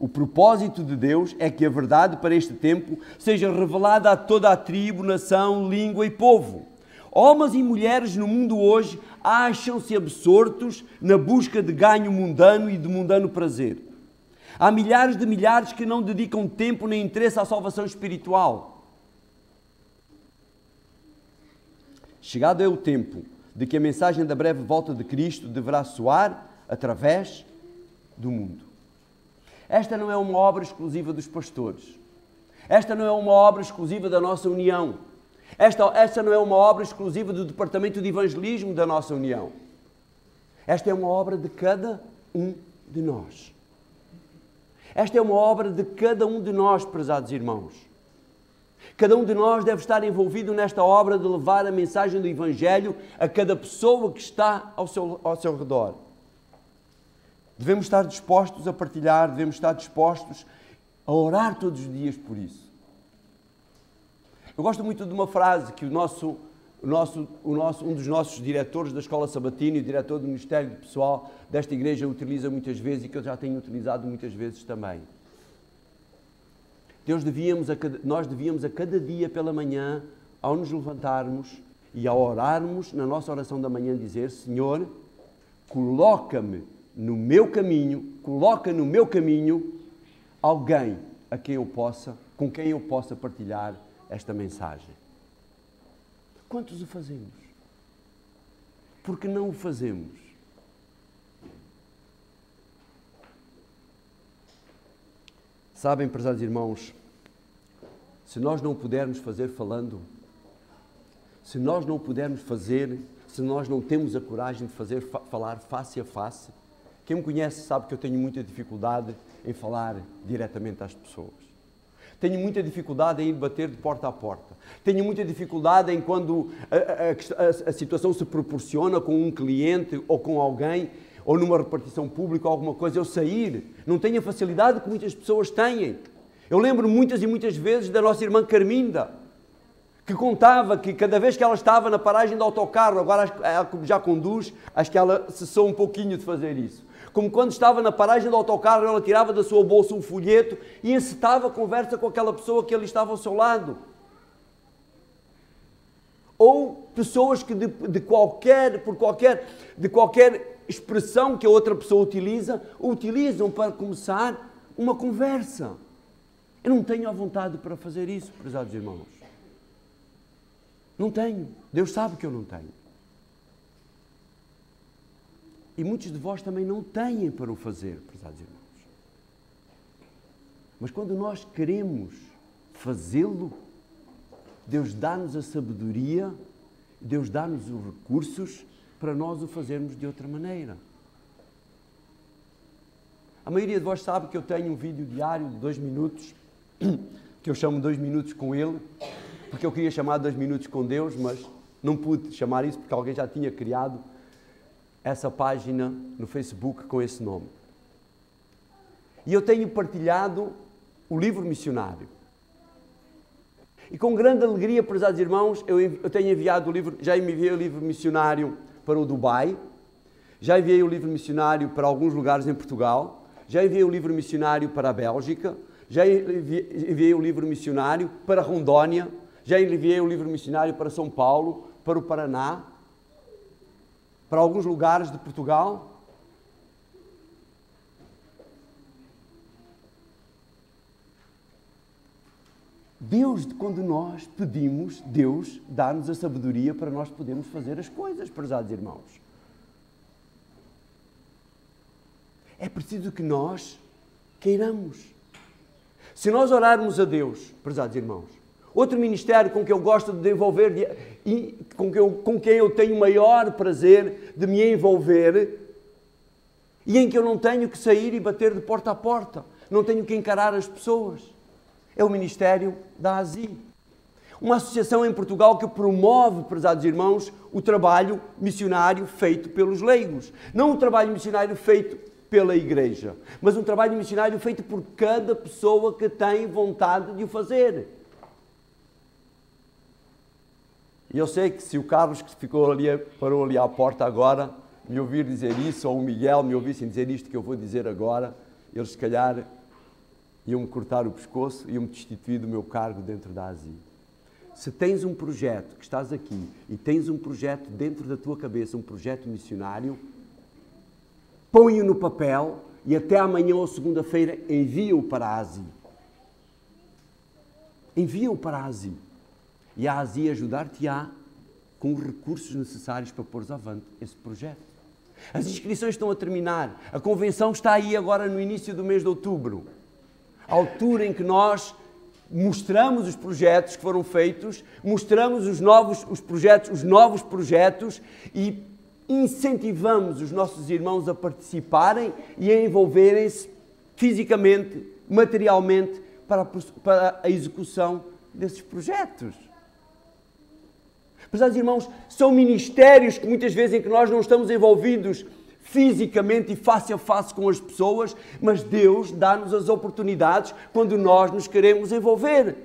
[SPEAKER 1] O propósito de Deus é que a verdade para este tempo seja revelada a toda a tribo, nação, língua e povo. Homens e mulheres no mundo hoje acham-se absortos na busca de ganho mundano e de mundano prazer. Há milhares de milhares que não dedicam tempo nem interesse à salvação espiritual. Chegado é o tempo de que a mensagem da breve volta de Cristo deverá soar através do mundo. Esta não é uma obra exclusiva dos pastores. Esta não é uma obra exclusiva da nossa união. Esta não é uma obra exclusiva do departamento de evangelismo da nossa união. Esta é uma obra de cada um de nós. Esta é uma obra de cada um de nós, prezados irmãos. Cada um de nós deve estar envolvido nesta obra de levar a mensagem do Evangelho a cada pessoa que está ao seu redor. Devemos estar dispostos a partilhar, devemos estar dispostos a orar todos os dias por isso. Eu gosto muito de uma frase que um dos nossos diretores da Escola Sabatina e o diretor do Ministério Pessoal desta igreja utiliza muitas vezes e que eu já tenho utilizado muitas vezes também. Nós devíamos a cada dia pela manhã, ao nos levantarmos e ao orarmos, na nossa oração da manhã, dizer: Senhor, coloca-me no meu caminho, coloca no meu caminho alguém com quem eu possa partilhar esta mensagem. Quantos o fazemos? Por que não o fazemos? Sabem, prezados irmãos, se nós não pudermos fazer falando, se nós não pudermos fazer, se nós não temos a coragem de falar face a face, quem me conhece sabe que eu tenho muita dificuldade em falar diretamente às pessoas. Tenho muita dificuldade em ir bater de porta a porta. Tenho muita dificuldade em quando a situação se proporciona com um cliente ou com alguém, ou numa repartição pública ou alguma coisa, eu sair. Não tenho a facilidade que muitas pessoas têm. Eu lembro muitas e muitas vezes da nossa irmã Carminda, que contava que cada vez que ela estava na paragem do autocarro, agora ela já conduz, acho que ela cessou um pouquinho de fazer isso. Como quando estava na paragem do autocarro, ela tirava da sua bolsa um folheto e encetava a conversa com aquela pessoa que ali estava ao seu lado. Ou pessoas que de qualquer expressão que a outra pessoa utilizam para começar uma conversa. Eu não tenho a vontade para fazer isso, prezados irmãos. Não tenho. Deus sabe que eu não tenho. E muitos de vós também não têm para o fazer, prezados irmãos. Mas quando nós queremos fazê-lo, Deus dá-nos a sabedoria, Deus dá-nos os recursos para nós o fazermos de outra maneira. A maioria de vós sabe que eu tenho um vídeo diário de 2 minutos, que eu chamo 2 minutos com Ele, porque eu queria chamar 2 minutos com Deus, mas não pude chamar isso porque alguém já tinha criado essa página no Facebook com esse nome. E eu tenho partilhado o livro missionário. E com grande alegria, prezados irmãos, eu tenho enviado o livro, já enviei o livro missionário para o Dubai, já enviei o livro missionário para alguns lugares em Portugal, já enviei o livro missionário para a Bélgica, já enviei o livro missionário para Rondônia, já enviei o livro missionário para São Paulo, para o Paraná, para alguns lugares de Portugal. Deus, quando nós pedimos, Deus dá-nos a sabedoria para nós podermos fazer as coisas, prezados irmãos. É preciso que nós queiramos. Se nós orarmos a Deus, prezados irmãos, outro ministério com que eu gosto de envolver e com quem eu tenho o maior prazer de me envolver e em que eu não tenho que sair e bater de porta a porta, não tenho que encarar as pessoas, é o Ministério da ASI. Uma associação em Portugal que promove, prezados irmãos, o trabalho missionário feito pelos leigos. Não um trabalho missionário feito pela igreja, mas um trabalho missionário feito por cada pessoa que tem vontade de o fazer. E eu sei que se o Carlos, que parou ali à porta agora, me ouvir dizer isso, ou o Miguel me ouvissem dizer isto que eu vou dizer agora, eles se calhar iam-me cortar o pescoço e iam-me destituir do meu cargo dentro da ASI. Se tens um projeto, que estás aqui, e tens um projeto dentro da tua cabeça, um projeto missionário, põe-o no papel e até amanhã ou segunda-feira envia-o para a ASI. Envia-o para a ASI. E a ASI ajudar-te-á com os recursos necessários para pôr avante esse projeto. As inscrições estão a terminar. A convenção está aí agora no início do mês de outubro. A altura em que nós mostramos os projetos que foram feitos, mostramos os novos projetos e incentivamos os nossos irmãos a participarem e a envolverem-se fisicamente, materialmente, para a execução desses projetos. Prezados irmãos, são ministérios que muitas vezes em que nós não estamos envolvidos fisicamente e face a face com as pessoas, mas Deus dá-nos as oportunidades quando nós nos queremos envolver.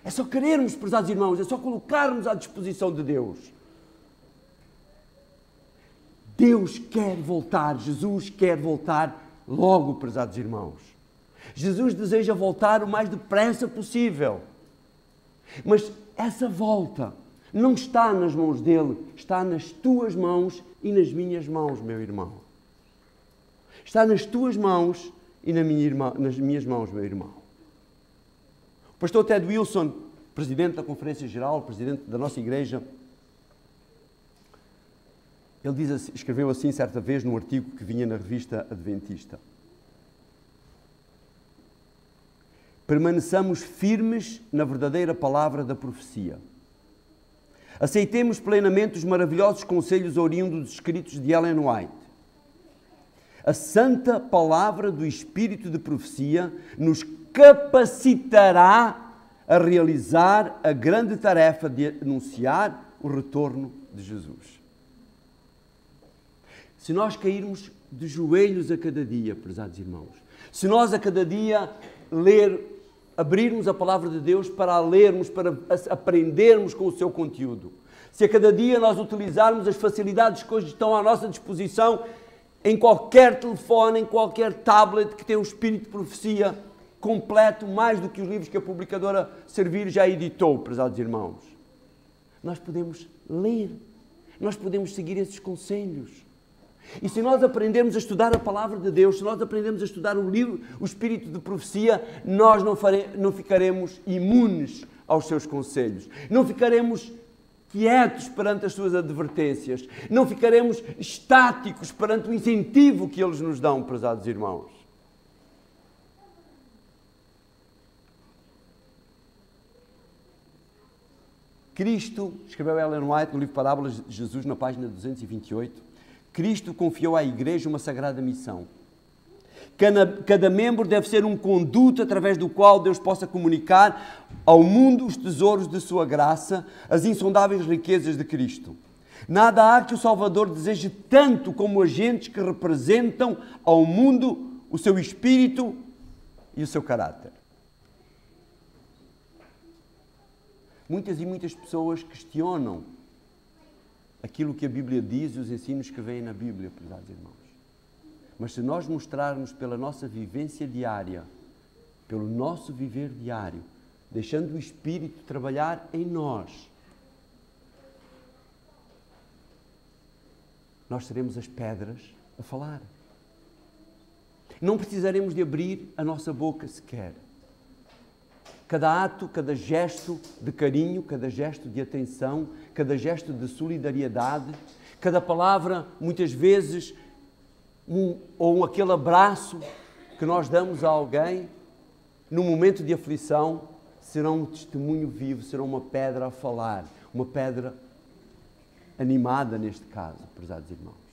[SPEAKER 1] É só querermos, prezados irmãos, é só colocarmos à disposição de Deus. Deus quer voltar, Jesus quer voltar logo, prezados irmãos. Jesus deseja voltar o mais depressa possível. Mas essa volta não está nas mãos dele, está nas tuas mãos e nas minhas mãos, meu irmão. Está nas tuas mãos e nas minhas mãos, meu irmão. O pastor Ted Wilson, presidente da Conferência Geral, presidente da nossa igreja, ele escreveu assim certa vez num artigo que vinha na revista Adventista: permaneçamos firmes na verdadeira palavra da profecia. Aceitemos plenamente os maravilhosos conselhos oriundos dos escritos de Ellen White. A santa palavra do Espírito de profecia nos capacitará a realizar a grande tarefa de anunciar o retorno de Jesus. Se nós cairmos de joelhos a cada dia, prezados irmãos, se nós a cada dia abrirmos a palavra de Deus para a lermos, para aprendermos com o seu conteúdo, se a cada dia nós utilizarmos as facilidades que hoje estão à nossa disposição, em qualquer telefone, em qualquer tablet que tem o Espírito de profecia completo, mais do que os livros que a publicadora Servir já editou, prezados irmãos, nós podemos ler, nós podemos seguir esses conselhos. E se nós aprendermos a estudar a palavra de Deus, se nós aprendermos a estudar o livro, o Espírito de profecia, nós não ficaremos imunes aos seus conselhos. Não ficaremos quietos perante as suas advertências. Não ficaremos estáticos perante o incentivo que eles nos dão, prezados irmãos. Cristo, escreveu Ellen White no livro Parábolas de Jesus, na página 228, Cristo confiou à Igreja uma sagrada missão. Cada membro deve ser um conduto através do qual Deus possa comunicar ao mundo os tesouros de sua graça, as insondáveis riquezas de Cristo. Nada há que o Salvador deseje tanto como agentes que representam ao mundo o seu espírito e o seu caráter. Muitas e muitas pessoas questionam aquilo que a Bíblia diz e os ensinos que vêm na Bíblia, prezados irmãos. Mas se nós mostrarmos pela nossa vivência diária, pelo nosso viver diário, deixando o Espírito trabalhar em nós, nós seremos as pedras a falar. Não precisaremos de abrir a nossa boca sequer. Cada ato, cada gesto de carinho, cada gesto de atenção, cada gesto de solidariedade, cada palavra, muitas vezes, ou aquele abraço que nós damos a alguém, no momento de aflição, serão um testemunho vivo, serão uma pedra a falar, uma pedra animada neste caso, prezados irmãos.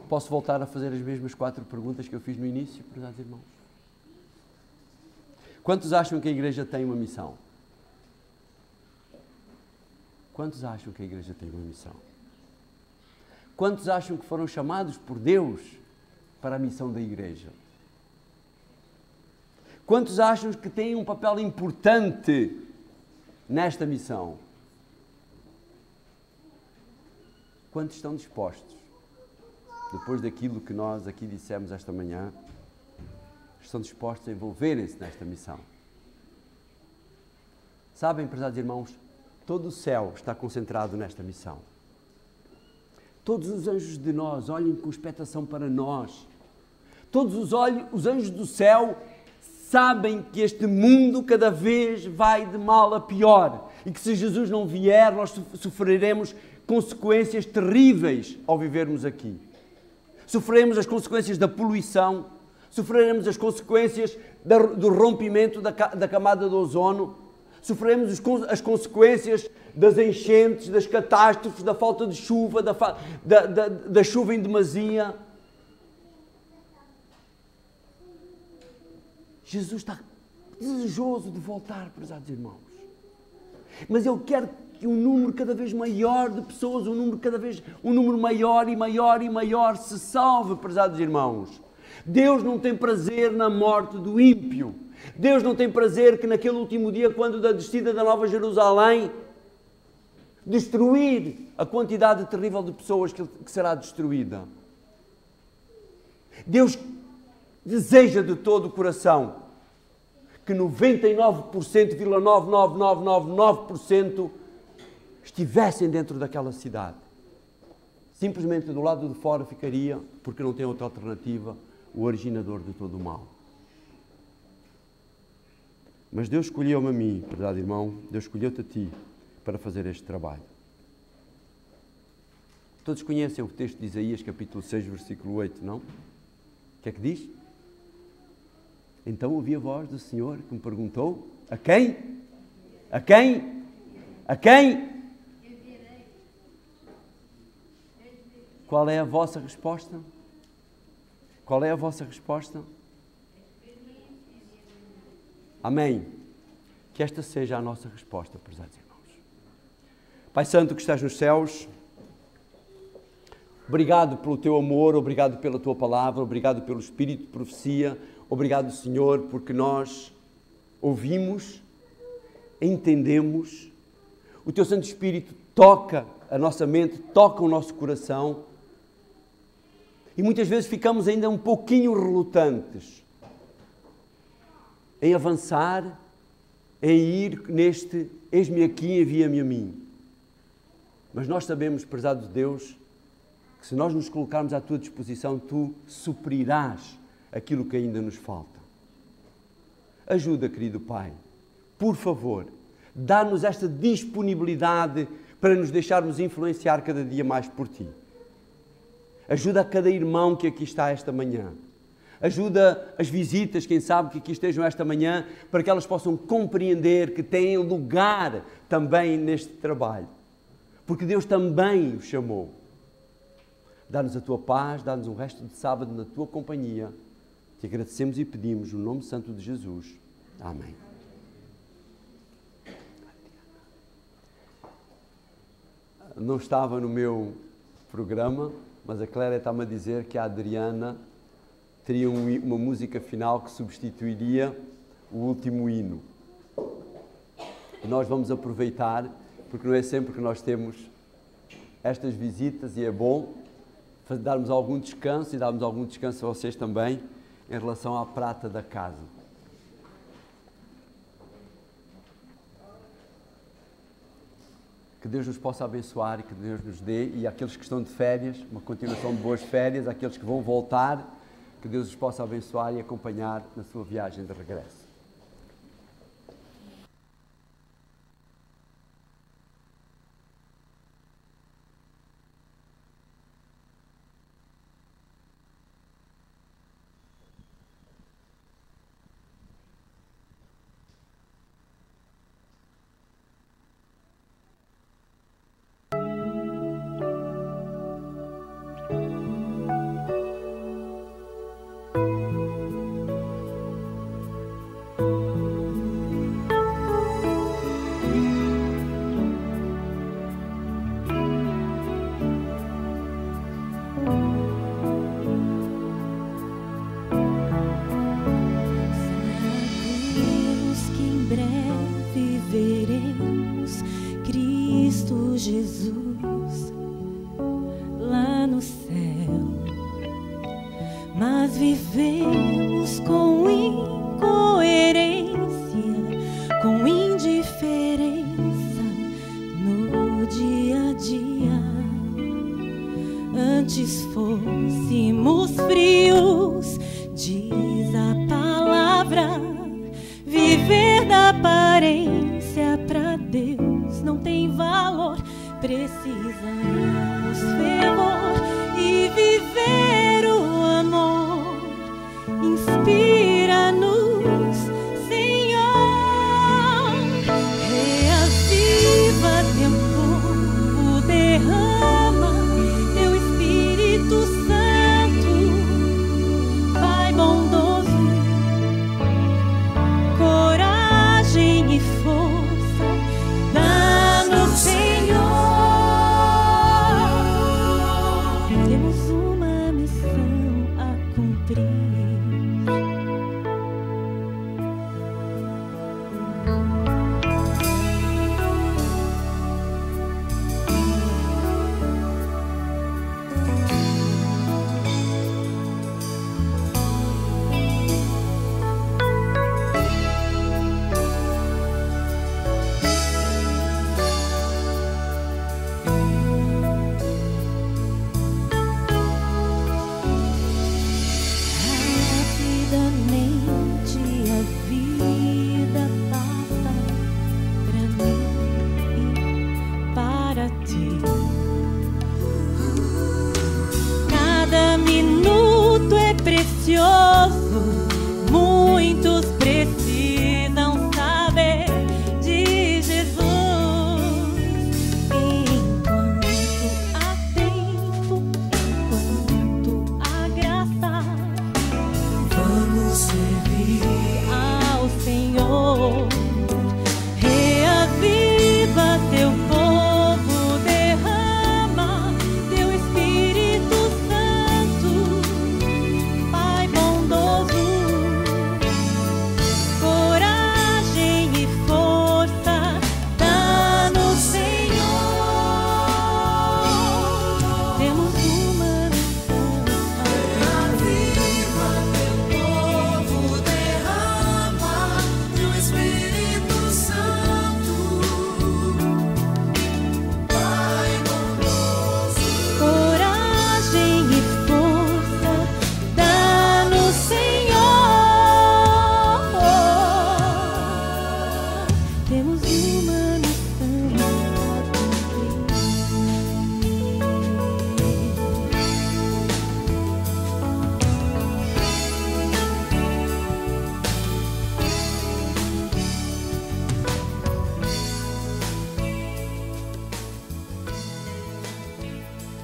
[SPEAKER 1] Posso voltar a fazer as mesmas 4 perguntas que eu fiz no início, prezados irmãos? Quantos acham que a Igreja tem uma missão? Quantos acham que a Igreja tem uma missão? Quantos acham que foram chamados por Deus para a missão da Igreja? Quantos acham que têm um papel importante nesta missão? Quantos estão dispostos? Depois daquilo que nós aqui dissemos esta manhã, estão dispostos a envolverem-se nesta missão. Sabem, prezados irmãos, todo o céu está concentrado nesta missão. Todos os anjos de nós olham com expectação para nós. Todos os anjos do céu sabem que este mundo cada vez vai de mal a pior e que se Jesus não vier, nós sofreremos consequências terríveis ao vivermos aqui. Sofreremos as consequências da poluição, sofreremos as consequências do rompimento da camada de ozono, sofremos as consequências das enchentes, das catástrofes, da falta de chuva, da chuva em demasia. Jesus está desejoso de voltar, prezados irmãos. Mas Ele quer que um número cada vez maior de pessoas, um número maior e maior e maior se salve, prezados irmãos. Deus não tem prazer na morte do ímpio. Deus não tem prazer que naquele último dia, quando da descida da Nova Jerusalém, destruir a quantidade terrível de pessoas que será destruída. Deus deseja de todo o coração que 99,99999% estivessem dentro daquela cidade. Simplesmente do lado de fora ficaria, porque não tem outra alternativa, o originador de todo o mal. Mas Deus escolheu-me a mim, verdade, irmão? Deus escolheu-te a ti para fazer este trabalho. Todos conhecem o texto de Isaías, capítulo 6, versículo 8, não? O que é que diz? Então ouvi a voz do Senhor que me perguntou: a quem? A quem? A quem? Qual é a vossa resposta? Qual é a vossa resposta? Amém. Que esta seja a nossa resposta, prezados irmãos. Pai Santo que estás nos céus, obrigado pelo teu amor, obrigado pela tua palavra, obrigado pelo espírito de profecia, obrigado, Senhor, porque nós ouvimos, entendemos, o teu Santo Espírito toca a nossa mente, toca o nosso coração e muitas vezes ficamos ainda um pouquinho relutantes em avançar, em ir neste eis-me aqui, envia-me a mim. Mas nós sabemos, prezado Deus, que se nós nos colocarmos à tua disposição, tu suprirás aquilo que ainda nos falta. Ajuda, querido Pai, por favor, dá-nos esta disponibilidade para nos deixarmos influenciar cada dia mais por Ti. Ajuda a cada irmão que aqui está esta manhã. Ajuda as visitas, quem sabe que aqui estejam esta manhã, para que elas possam compreender que têm lugar também neste trabalho. Porque Deus também os chamou. Dá-nos a Tua paz, dá-nos um resto de sábado na Tua companhia. Te agradecemos e pedimos no nome santo de Jesus. Amém. Não estava no meu programa, mas a Clélia está-me a dizer que a Adriana teria uma música final que substituiria o último hino. E nós vamos aproveitar, porque não é sempre que nós temos estas visitas e é bom darmos algum descanso e darmos algum descanso a vocês também em relação à prata da casa. Que Deus nos possa abençoar e que Deus nos dê, e àqueles que estão de férias, uma continuação de boas férias, àqueles que vão voltar, que Deus os possa abençoar e acompanhar na sua viagem de regresso.
[SPEAKER 7] Jesus lá no céu, mas vivemos com incoerência, com indiferença no dia a dia. Antes fôssemos frios, diz a palavra, viver da aparência pra Deus não tem valor. Precisamos fervor e viver o amor. Inspira-nos, Senhor.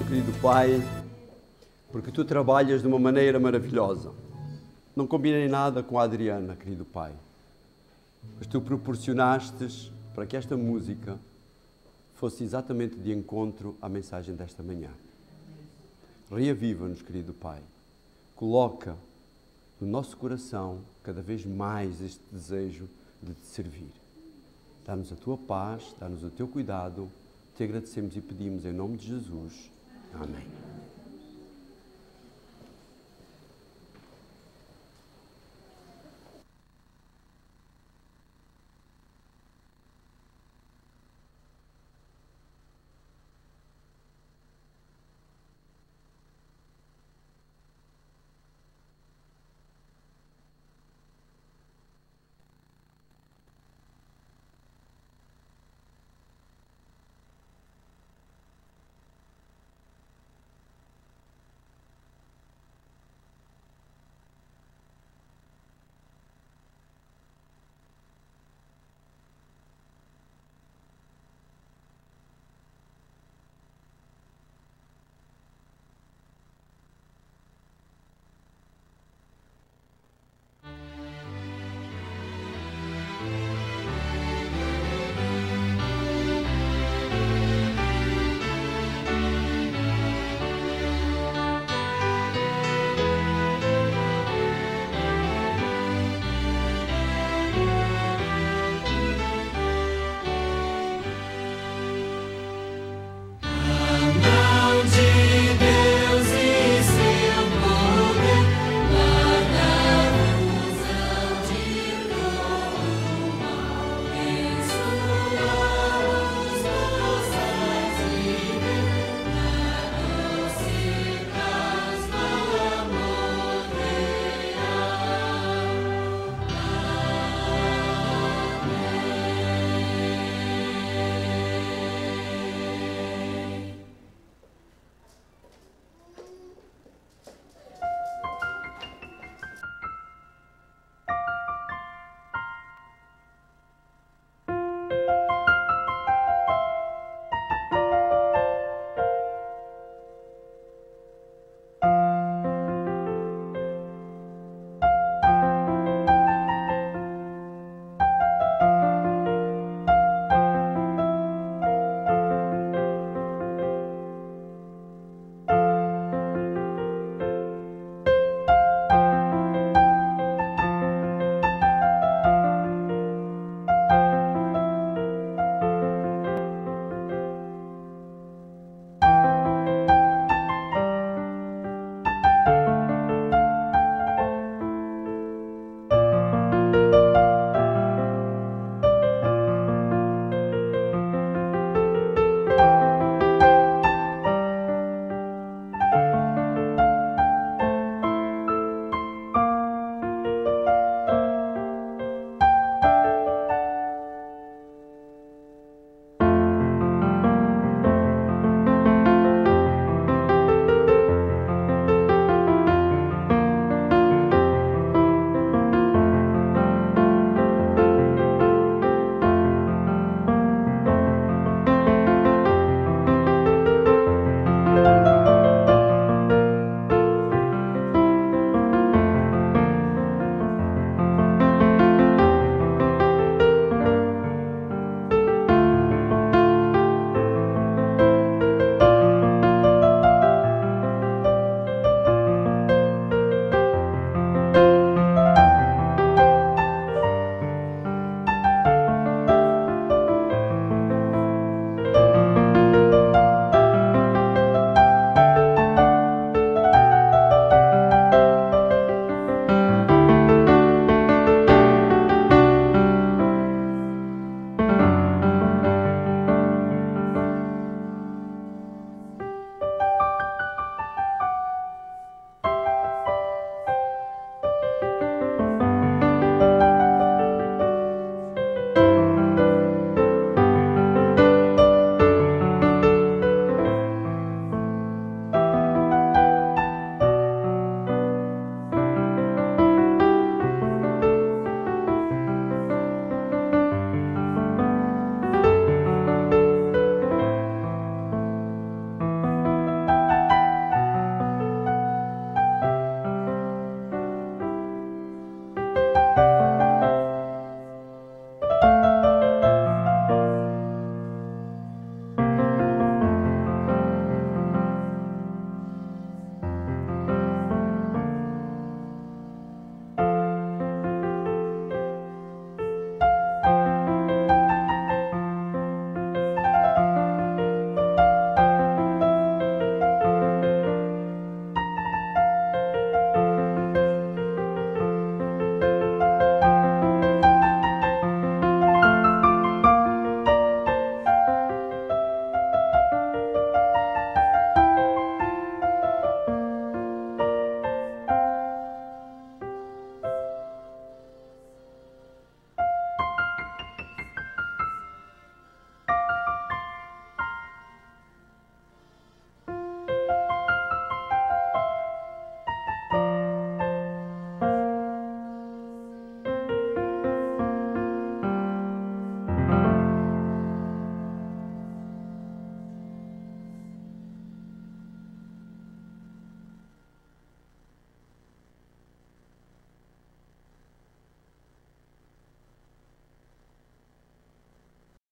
[SPEAKER 1] querido Pai, porque Tu trabalhas de uma maneira maravilhosa. Não combinei nada com a Adriana, querido Pai, mas Tu proporcionastes para que esta música fosse exatamente de encontro à mensagem desta manhã. Reaviva-nos, querido Pai. Coloca no nosso coração cada vez mais este desejo de Te servir. Dá-nos a Tua paz, dá-nos o Teu cuidado. Te agradecemos e pedimos em nome de Jesus. Amém.